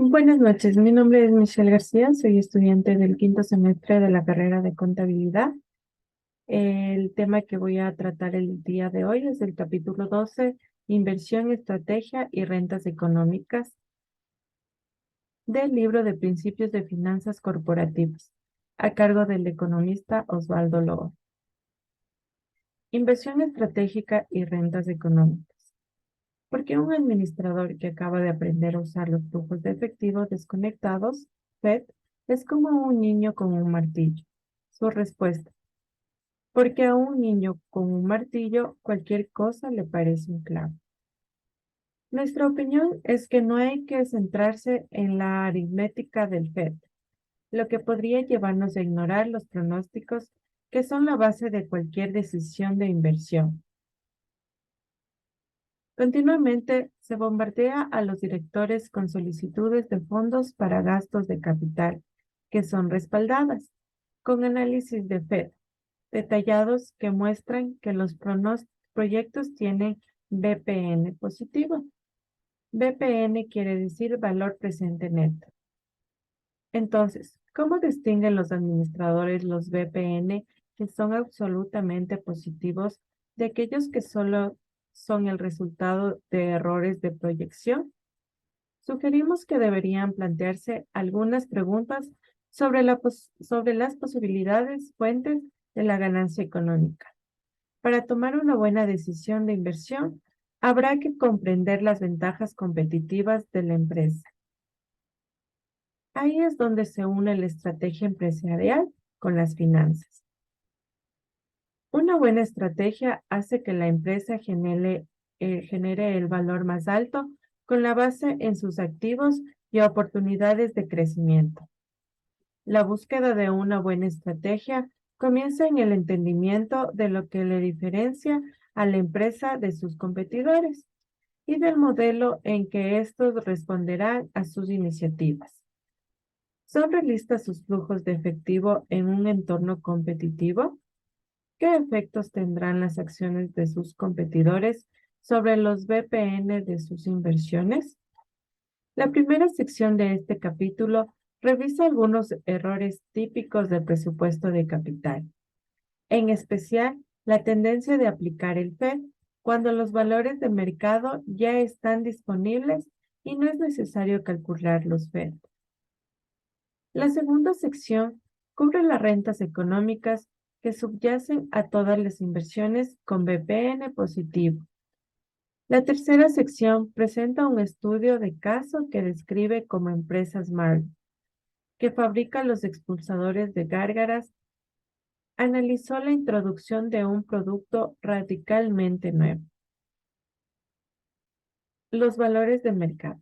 Buenas noches, mi nombre es Michelle García, soy estudiante del quinto semestre de la carrera de contabilidad. El tema que voy a tratar el día de hoy es el capítulo 12, Inversión, Estrategia y Rentas Económicas, del libro de Principios de Finanzas Corporativas, a cargo del economista Osvaldo Lobo. Inversión estratégica y rentas económicas. Porque un administrador que acaba de aprender a usar los flujos de efectivo desconectados, FED, es como un niño con un martillo? Su respuesta: porque a un niño con un martillo cualquier cosa le parece un clavo. Nuestra opinión es que no hay que centrarse en la aritmética del FED, lo que podría llevarnos a ignorar los pronósticos que son la base de cualquier decisión de inversión. Continuamente se bombardea a los directores con solicitudes de fondos para gastos de capital, que son respaldadas con análisis de FED detallados que muestran que los proyectos tienen BPN positivo. BPN quiere decir valor presente neto. Entonces, ¿cómo distinguen los administradores los BPN que son absolutamente positivos de aquellos que solo son el resultado de errores de proyección? Sugerimos que deberían plantearse algunas preguntas sobre sobre las posibilidades fuentes de la ganancia económica. Para tomar una buena decisión de inversión, habrá que comprender las ventajas competitivas de la empresa. Ahí es donde se une la estrategia empresarial con las finanzas. Una buena estrategia hace que la empresa genere el valor más alto con la base en sus activos y oportunidades de crecimiento. La búsqueda de una buena estrategia comienza en el entendimiento de lo que le diferencia a la empresa de sus competidores y del modelo en que estos responderán a sus iniciativas. ¿Son realistas sus flujos de efectivo en un entorno competitivo? ¿Qué efectos tendrán las acciones de sus competidores sobre los BPN de sus inversiones? La primera sección de este capítulo revisa algunos errores típicos del presupuesto de capital, en especial la tendencia de aplicar el FED cuando los valores de mercado ya están disponibles y no es necesario calcular los FED. La segunda sección cubre las rentas económicas que subyacen a todas las inversiones con BPN positivo. La tercera sección presenta un estudio de caso que describe como empresas Marley, que fabrica los expulsadores de gárgaras, analizó la introducción de un producto radicalmente nuevo. Los valores de mercado.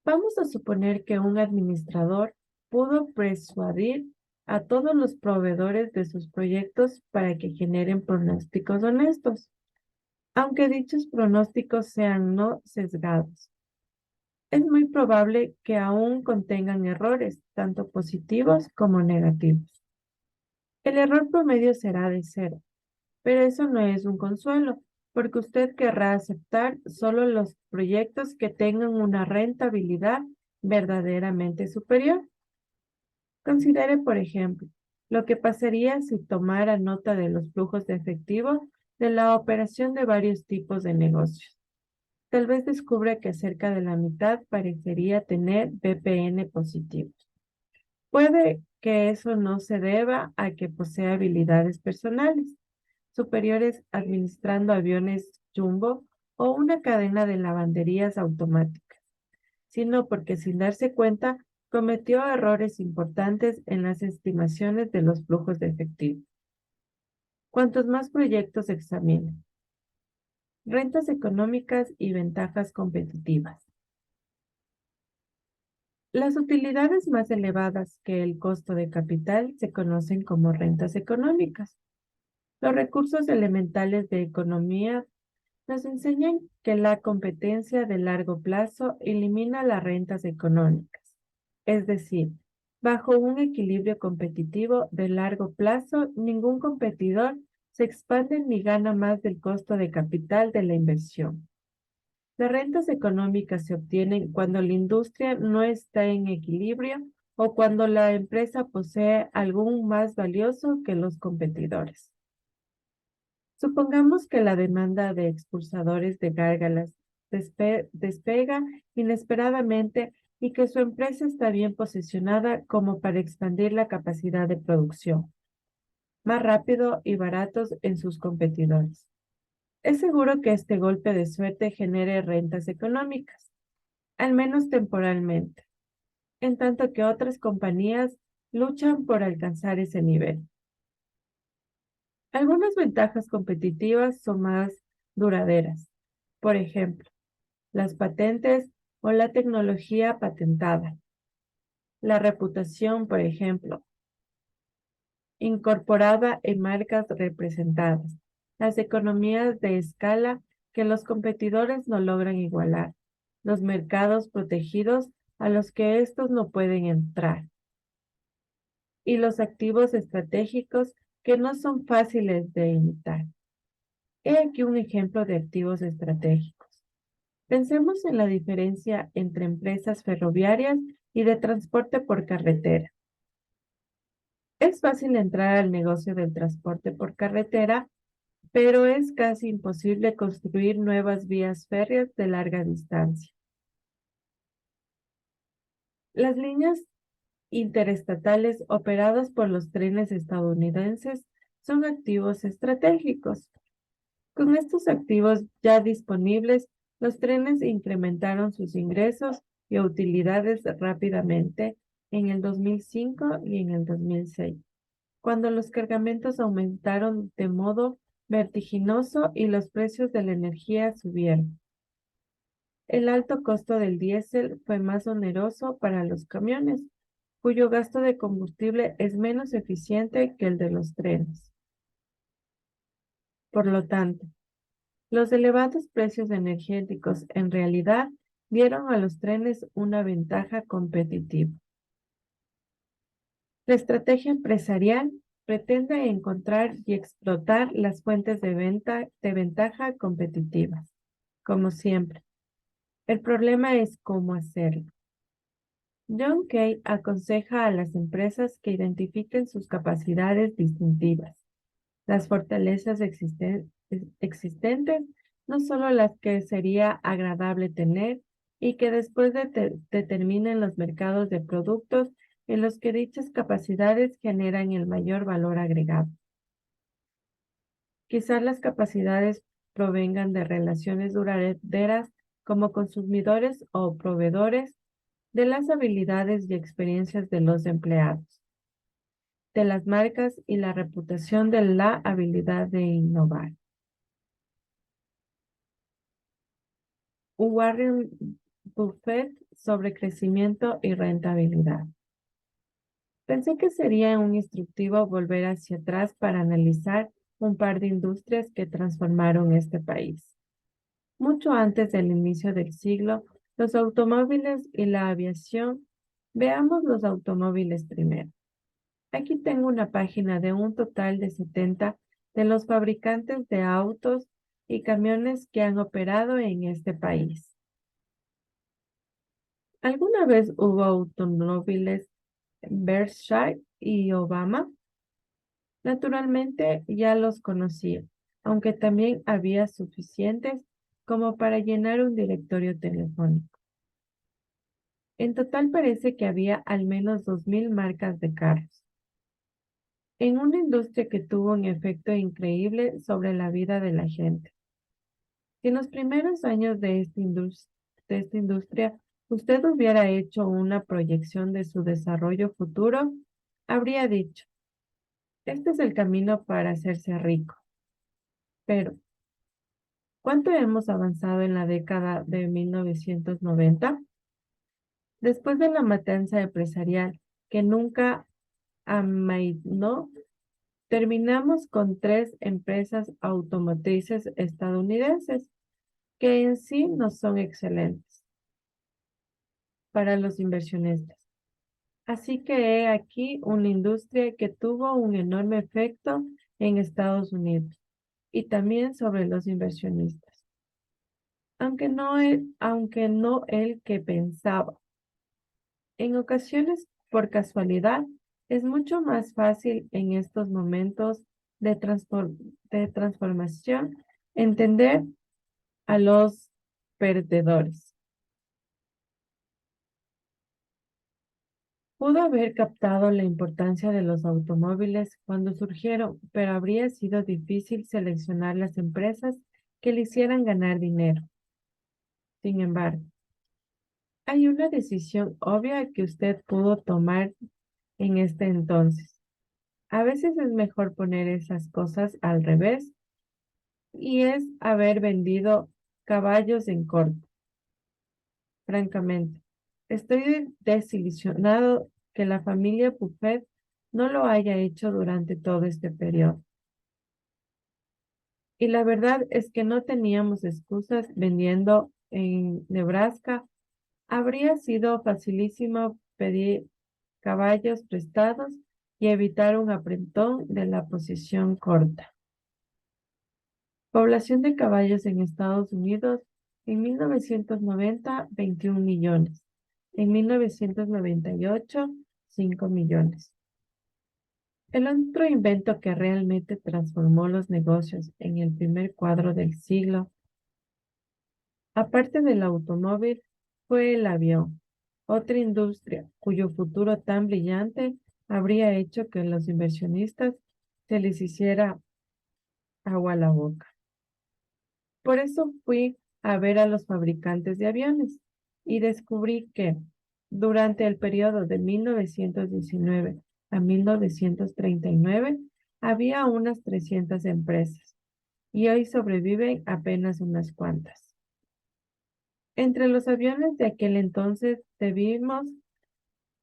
Vamos a suponer que un administrador pudo persuadir a todos los proveedores de sus proyectos para que generen pronósticos honestos, aunque dichos pronósticos sean no sesgados. Es muy probable que aún contengan errores, tanto positivos como negativos. El error promedio será de cero, pero eso no es un consuelo, porque usted querrá aceptar solo los proyectos que tengan una rentabilidad verdaderamente superior. Considere, por ejemplo, lo que pasaría si tomara nota de los flujos de efectivo de la operación de varios tipos de negocios. Tal vez descubra que cerca de la mitad parecería tener VPN positivos. Puede que eso no se deba a que posea habilidades personales superiores administrando aviones jumbo o una cadena de lavanderías automáticas, sino porque sin darse cuenta cometió errores importantes en las estimaciones de los flujos de efectivo. Cuantos más proyectos examine. Rentas económicas y ventajas competitivas. Las utilidades más elevadas que el costo de capital se conocen como rentas económicas. Los recursos elementales de economía nos enseñan que la competencia de largo plazo elimina las rentas económicas. Es decir, bajo un equilibrio competitivo de largo plazo, ningún competidor se expande ni gana más del costo de capital de la inversión. Las rentas económicas se obtienen cuando la industria no está en equilibrio o cuando la empresa posee algo más valioso que los competidores. Supongamos que la demanda de expulsadores de gárgaras despega inesperadamente y que su empresa está bien posicionada como para expandir la capacidad de producción, más rápido y baratos en sus competidores. Es seguro que este golpe de suerte genere rentas económicas, al menos temporalmente, en tanto que otras compañías luchan por alcanzar ese nivel. Algunas ventajas competitivas son más duraderas. Por ejemplo, las patentes o la tecnología patentada. La reputación, por ejemplo, incorporada en marcas representadas. Las economías de escala que los competidores no logran igualar. Los mercados protegidos a los que estos no pueden entrar. Y los activos estratégicos que no son fáciles de imitar. He aquí un ejemplo de activos estratégicos. Pensemos en la diferencia entre empresas ferroviarias y de transporte por carretera. Es fácil entrar al negocio del transporte por carretera, pero es casi imposible construir nuevas vías férreas de larga distancia. Las líneas interestatales operadas por los trenes estadounidenses son activos estratégicos. Con estos activos ya disponibles, los trenes incrementaron sus ingresos y utilidades rápidamente en el 2005 y en el 2006, cuando los cargamentos aumentaron de modo vertiginoso y los precios de la energía subieron. El alto costo del diésel fue más oneroso para los camiones, cuyo gasto de combustible es menos eficiente que el de los trenes. Por lo tanto, los elevados precios energéticos en realidad dieron a los trenes una ventaja competitiva. La estrategia empresarial pretende encontrar y explotar las fuentes de ventaja competitivas, como siempre. El problema es cómo hacerlo. John Kay aconseja a las empresas que identifiquen sus capacidades distintivas, las fortalezas existentes, no solo las que sería agradable tener, y que después determinen los mercados de productos en los que dichas capacidades generan el mayor valor agregado. Quizás las capacidades provengan de relaciones duraderas como consumidores o proveedores, de las habilidades y experiencias de los empleados, de las marcas y la reputación de la habilidad de innovar. Warren Buffett sobre crecimiento y rentabilidad. Pensé que sería un instructivo volver hacia atrás para analizar un par de industrias que transformaron este país. Mucho antes del inicio del siglo, los automóviles y la aviación. Veamos los automóviles primero. Aquí tengo una página de un total de 70 de los fabricantes de autos y camiones que han operado en este país. ¿Alguna vez hubo automóviles Berkshire y Obama? Naturalmente ya los conocía, aunque también había suficientes como para llenar un directorio telefónico. En total parece que había al menos 2000 marcas de carros, en una industria que tuvo un efecto increíble sobre la vida de la gente. Si en los primeros años de esta industria usted hubiera hecho una proyección de su desarrollo futuro, habría dicho, este es el camino para hacerse rico. Pero, ¿cuánto hemos avanzado en la década de 1990? Después de la matanza empresarial que nunca amainó, terminamos con 3 empresas automotrices estadounidenses que en sí no son excelentes para los inversionistas. Así que he aquí una industria que tuvo un enorme efecto en Estados Unidos y también sobre los inversionistas. aunque no el que pensaba. En ocasiones, por casualidad, es mucho más fácil en estos momentos de transformación entender a los perdedores. Pudo haber captado la importancia de los automóviles cuando surgieron, pero habría sido difícil seleccionar las empresas que le hicieran ganar dinero. Sin embargo, hay una decisión obvia que usted pudo tomar en este entonces. A veces es mejor poner esas cosas al revés y es haber vendido caballos en corto. Francamente, estoy desilusionado que la familia Buffett no lo haya hecho durante todo este periodo. Y la verdad es que no teníamos excusas vendiendo en Nebraska. Habría sido facilísimo pedir caballos prestados y evitar un apretón de la posición corta. Población de caballos en Estados Unidos en 1990, 21 millones. En 1998, 5 millones. El otro invento que realmente transformó los negocios en el primer cuadro del siglo, aparte del automóvil, fue el avión, otra industria cuyo futuro tan brillante habría hecho que los inversionistas se les hiciera agua a la boca. Por eso fui a ver a los fabricantes de aviones y descubrí que durante el periodo de 1919 a 1939 había unas 300 empresas y hoy sobreviven apenas unas cuantas. Entre los aviones de aquel entonces debimos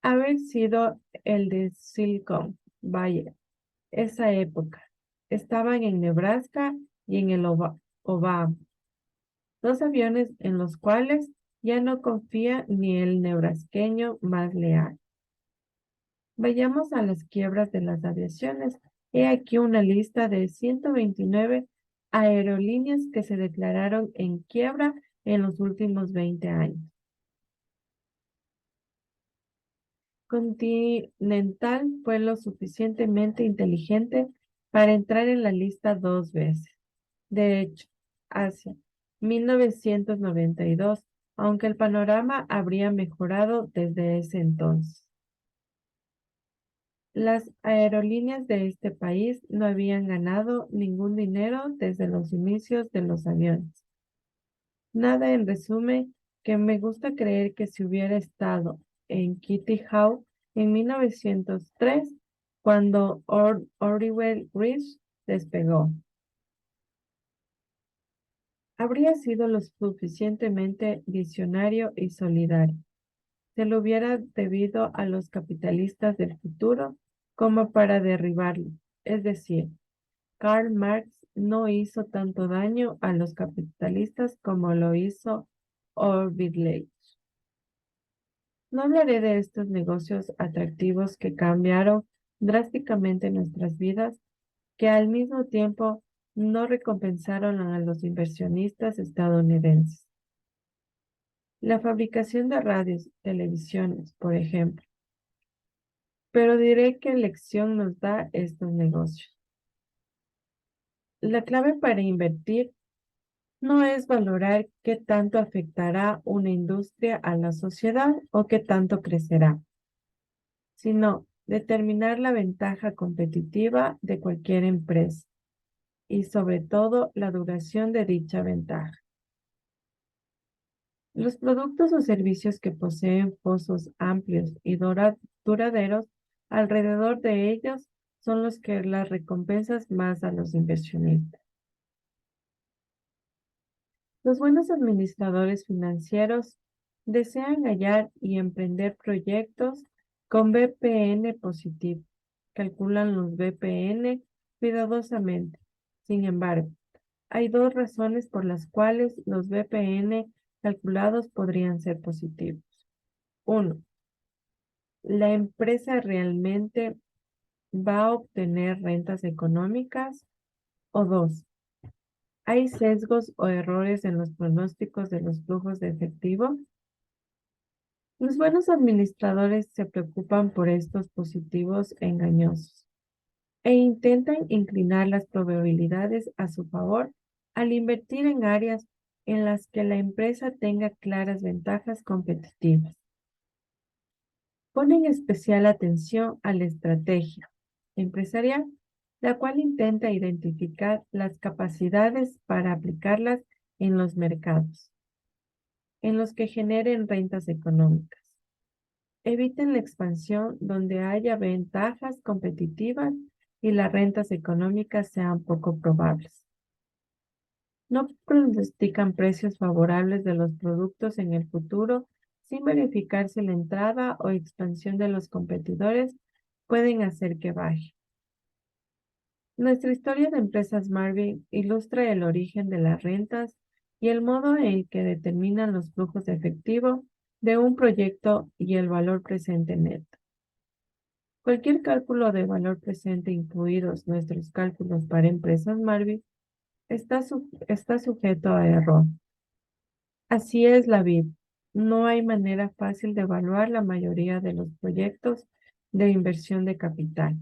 haber sido el de Silicon Valley. Esa época estaban en Nebraska y en el Obama. Dos aviones en los cuales ya no confía ni el nebrasqueño más leal. Vayamos a las quiebras de las aviaciones. He aquí una lista de 129 aerolíneas que se declararon en quiebra en los últimos 20 años. Continental fue lo suficientemente inteligente para entrar en la lista 2 veces. De hecho, hacia 1992, aunque el panorama habría mejorado desde ese entonces. Las aerolíneas de este país no habían ganado ningún dinero desde los inicios de los aviones. Nada en resumen que me gusta creer que si hubiera estado en Kitty Hawk en 1903, cuando Orwell Reach despegó. Habría sido lo suficientemente visionario y solidario. Se lo hubiera debido a los capitalistas del futuro como para derribarlo. Es decir, Karl Marx no hizo tanto daño a los capitalistas como lo hizo Orwell. No hablaré de estos negocios atractivos que cambiaron drásticamente nuestras vidas, que al mismo tiempo no recompensaron a los inversionistas estadounidenses. La fabricación de radios, televisiones, por ejemplo. Pero diré qué lección nos da estos negocios. La clave para invertir no es valorar qué tanto afectará una industria a la sociedad o qué tanto crecerá, sino determinar la ventaja competitiva de cualquier empresa y sobre todo la duración de dicha ventaja. Los productos o servicios que poseen pozos amplios y duraderos alrededor de ellos son los que las recompensas más a los inversionistas. Los buenos administradores financieros desean hallar y emprender proyectos con BPN positivo. Calculan los BPN cuidadosamente. Sin embargo, hay dos razones por las cuales los BPN calculados podrían ser positivos. Uno, ¿la empresa realmente va a obtener rentas económicas? O dos, ¿Hay sesgos o errores en los pronósticos de los flujos de efectivo? Los buenos administradores se preocupan por estos positivos engañosos e intentan inclinar las probabilidades a su favor al invertir en áreas en las que la empresa tenga claras ventajas competitivas. Ponen especial atención a la estrategia empresarial, la cual intenta identificar las capacidades para aplicarlas en los mercados, en los que generen rentas económicas. Eviten la expansión donde haya ventajas competitivas y las rentas económicas sean poco probables. No pronostican precios favorables de los productos en el futuro sin verificar si la entrada o expansión de los competidores pueden hacer que baje. Nuestra historia de empresas Marvin ilustra el origen de las rentas y el modo en que determinan los flujos de efectivo de un proyecto y el valor presente neto. Cualquier cálculo de valor presente, incluidos nuestros cálculos para empresas Marvin, está sujeto a error. Así es la vida. No hay manera fácil de evaluar la mayoría de los proyectos de inversión de capital.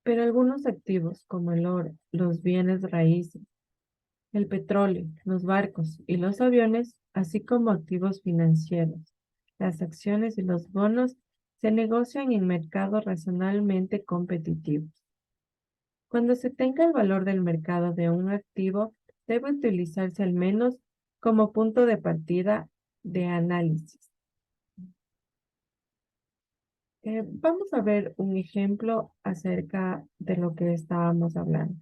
Pero algunos activos, como el oro, los bienes raíces, el petróleo, los barcos y los aviones, así como activos financieros, las acciones y los bonos, se negocian en mercados razonablemente competitivos. Cuando se tenga el valor del mercado de un activo, debe utilizarse al menos como punto de partida de análisis. Vamos a ver un ejemplo acerca de lo que estábamos hablando.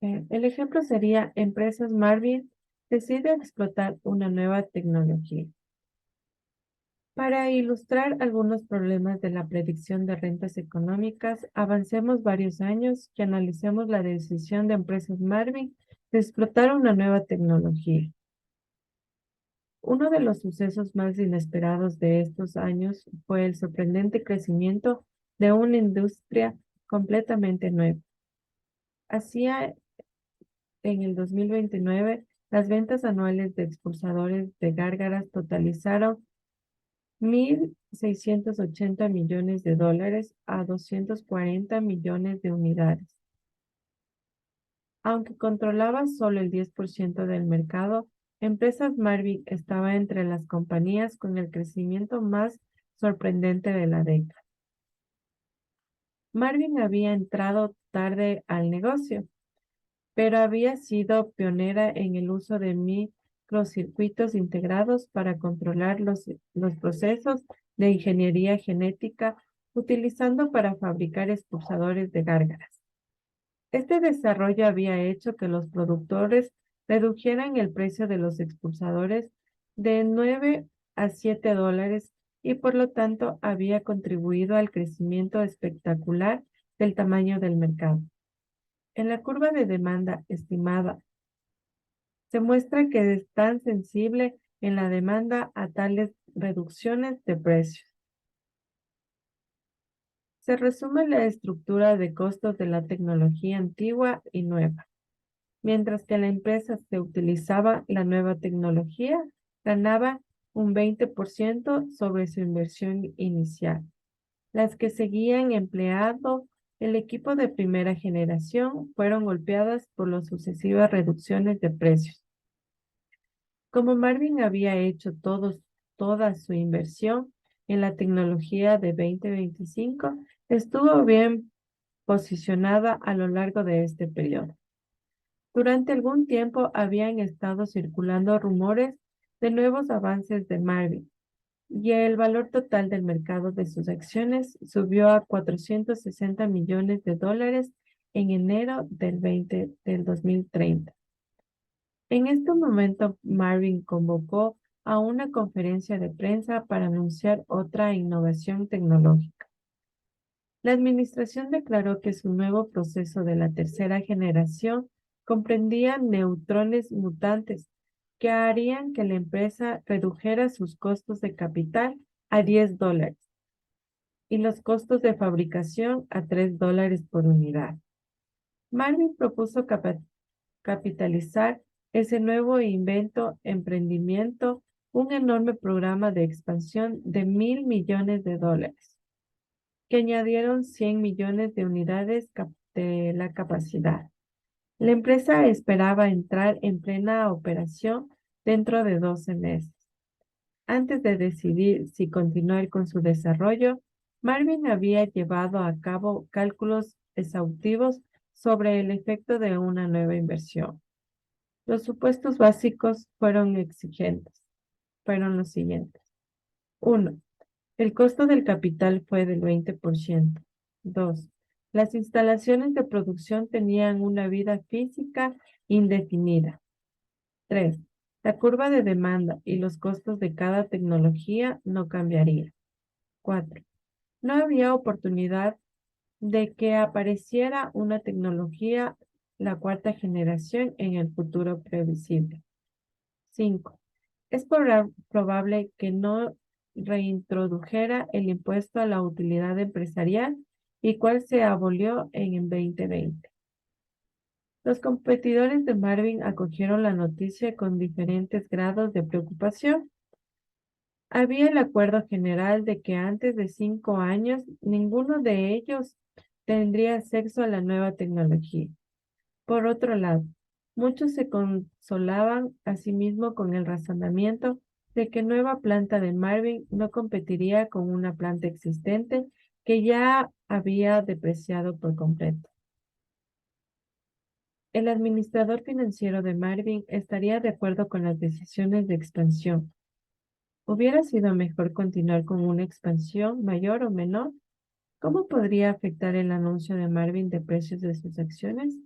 El ejemplo sería: Empresas Marvin decide explotar una nueva tecnología. Para ilustrar algunos problemas de la predicción de rentas económicas, avancemos varios años y analicemos la decisión de Empresas Marvin de explotar una nueva tecnología. Uno de los sucesos más inesperados de estos años fue el sorprendente crecimiento de una industria completamente nueva. Hacía En el 2029, las ventas anuales de expulsadores de gárgaras totalizaron 1.680 millones de dólares a 240 millones de unidades. Aunque controlaba solo el 10% del mercado, Empresas Marvin estaba entre las compañías con el crecimiento más sorprendente de la década. Marvin había entrado tarde al negocio, pero había sido pionera en el uso de microcircuitos integrados para controlar los procesos de ingeniería genética utilizando para fabricar expulsadores de gárgaras. Este desarrollo había hecho que los productores redujeran el precio de los expulsadores de 9 a 7 dólares y por lo tanto había contribuido al crecimiento espectacular del tamaño del mercado. En la curva de demanda estimada, se muestra que es tan sensible en la demanda a tales reducciones de precios. Se resume la estructura de costos de la tecnología antigua y nueva. Mientras que la empresa que utilizaba la nueva tecnología ganaba un 20% sobre su inversión inicial. Las que seguían empleando el equipo de primera generación fueron golpeadas por las sucesivas reducciones de precios. Como Marvin había hecho toda su inversión en la tecnología de 2025, estuvo bien posicionada a lo largo de este periodo. Durante algún tiempo habían estado circulando rumores de nuevos avances de Marvin y el valor total del mercado de sus acciones subió a 460 millones de dólares en enero del 2030. En este momento, Marvin convocó a una conferencia de prensa para anunciar otra innovación tecnológica. La administración declaró que su nuevo proceso de la tercera generación comprendía neutrones mutantes que harían que la empresa redujera sus costos de capital a 10 dólares y los costos de fabricación a $3 por unidad. Marvin propuso capitalizar ese nuevo emprendimiento, un enorme programa de expansión de $1.000 millones, que añadieron 100 millones de unidades de la capacidad. La empresa esperaba entrar en plena operación dentro de 12 meses. Antes de decidir si continuar con su desarrollo, Marvin había llevado a cabo cálculos exhaustivos sobre el efecto de una nueva inversión. Los supuestos básicos fueron exigentes. Fueron los siguientes. 1. El costo del capital fue del 20%. 2. Las instalaciones de producción tenían una vida física indefinida. 3. La curva de demanda y los costos de cada tecnología no cambiarían. 4. No había oportunidad de que apareciera una tecnología, la cuarta generación, en el futuro previsible. 5. Es probable que no reintrodujera el impuesto a la utilidad empresarial, y cual se abolió en el 2020. Los competidores de Marvin acogieron la noticia con diferentes grados de preocupación. Había el acuerdo general de que antes de 5 años ninguno de ellos tendría acceso a la nueva tecnología. Por otro lado, muchos se consolaban a sí mismos con el razonamiento de que nueva planta de Marvin no competiría con una planta existente que ya había depreciado por completo. El administrador financiero de Marvin estaría de acuerdo con las decisiones de expansión. ¿Hubiera sido mejor continuar con una expansión mayor o menor? ¿Cómo podría afectar el anuncio de Marvin de precios de sus acciones?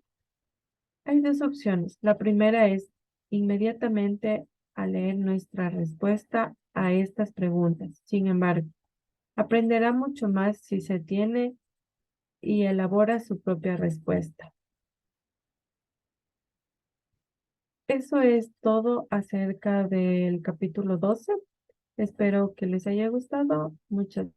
Hay dos opciones. La primera es inmediatamente a leer nuestra respuesta a estas preguntas. Sin embargo, aprenderá mucho más si se tiene y elabora su propia respuesta. Eso es todo acerca del capítulo 12. Espero que les haya gustado. Muchas